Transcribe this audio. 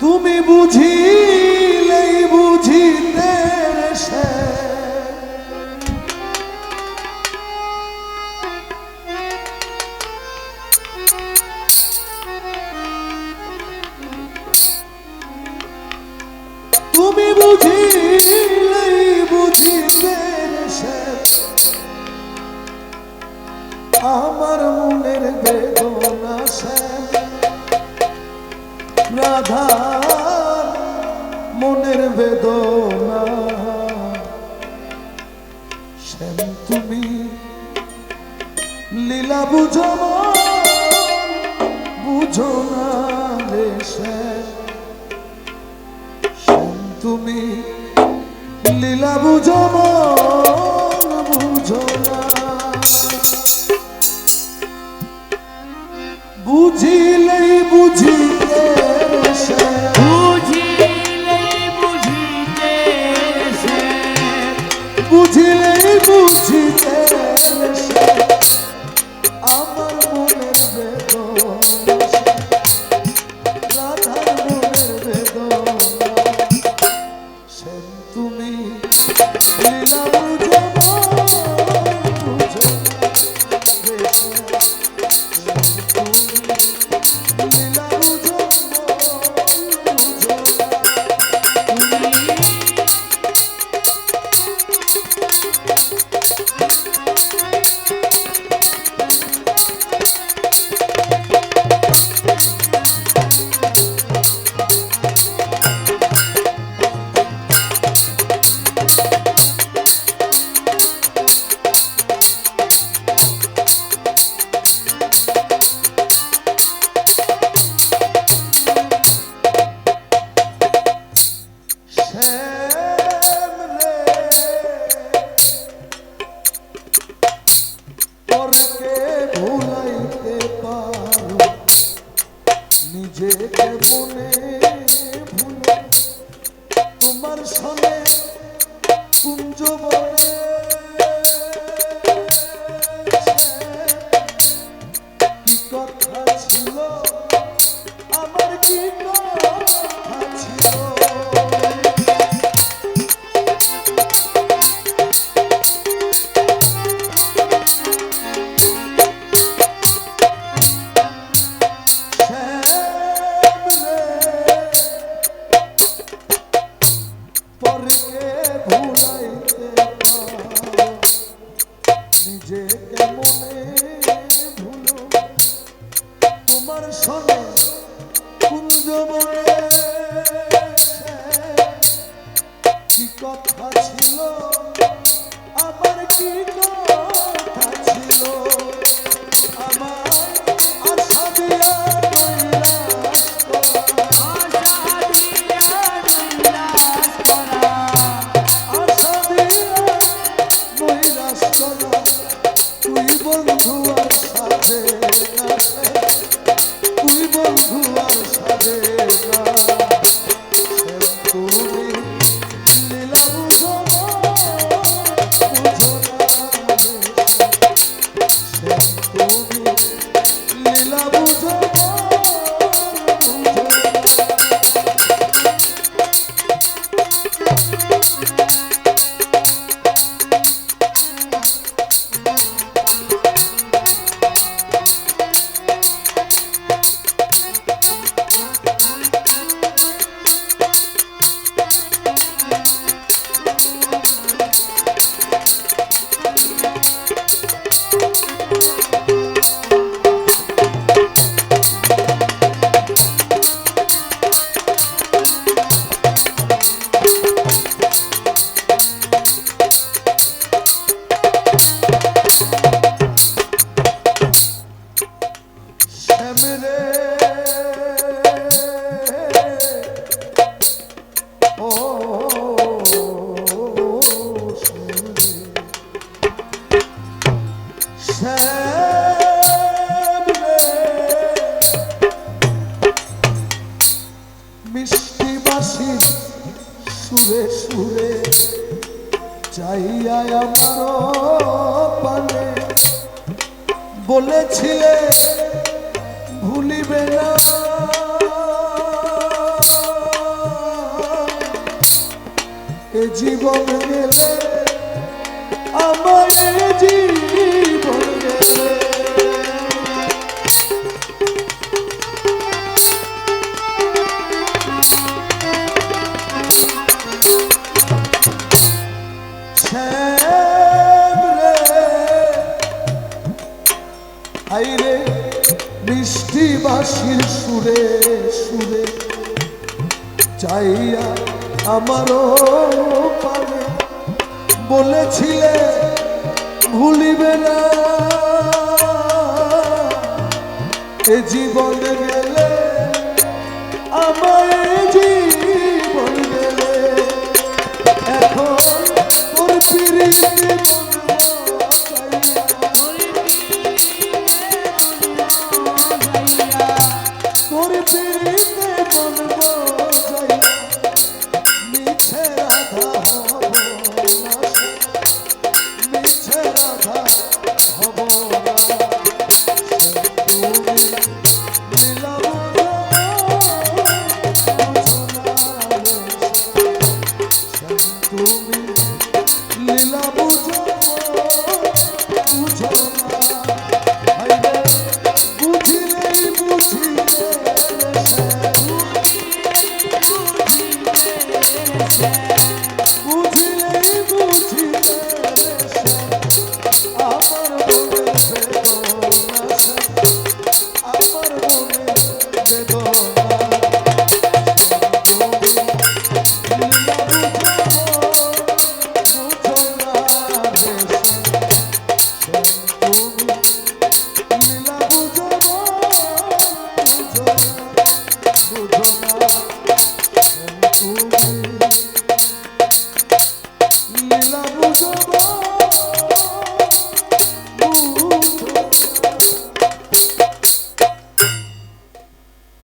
তুমি বুঝিলেই বুঝিতে সে তুমি বুঝিলেই বুঝিতে সে আমার মনের বেদনা সে রাধার মনের বেদনা শ্যাম তুমি লীলা বুঝো বুঝো না রে শ্যাম তুমি লীলা বুঝো বুঝো না বুঝিলেই বুঝিতে বুঝিলেই বুঝিতে আমার মনের বেদনা রাধার মনের বেদনা শ্যাম তুমি লীলা বুঝো বুঝো লীলা বুঝো বুঝো নিজেকে মনে ভুলো তোমার সনে কুঞ্জ বনে কি কথা ছিল আমার কি কথা ছিল নিজেকে মনে ভুলো তোমার সনে কুঞ্জ বনে কি কথা ছিল আমার কি কথা ছিল আমার আশা দিয়া তুই বন্ধু আর সাথে না তুই বন্ধু আর সাথে না তুমি লীলা বুঝো বুঝো না তুমি লীলা বুঝো মিষ্টি বাসির সুরে সুরে চাইয়া আমার পানে বলেছিলে ভুলিবে না মিষ্টি বাঁশির সুরে সুরে চাইয়া আমারও পানে বলেছিলে ভুলিবে না এ জীবন গেলে আমায় জীবন গেলে এখন তোর পিরিতে তোর পিরিতে বলব মিছে রাধা হব না মিছে রাধা হব না তুমি লীলা তুমি লীলা বুঝো বুঝো না বুঝিলেই বুঝিলে বুঝিলেই বুঝিলে আমার মনে বেদনা আমার মনে বেদনা লীলা বুঝো বুঝো না তুমি লীলা বুঝো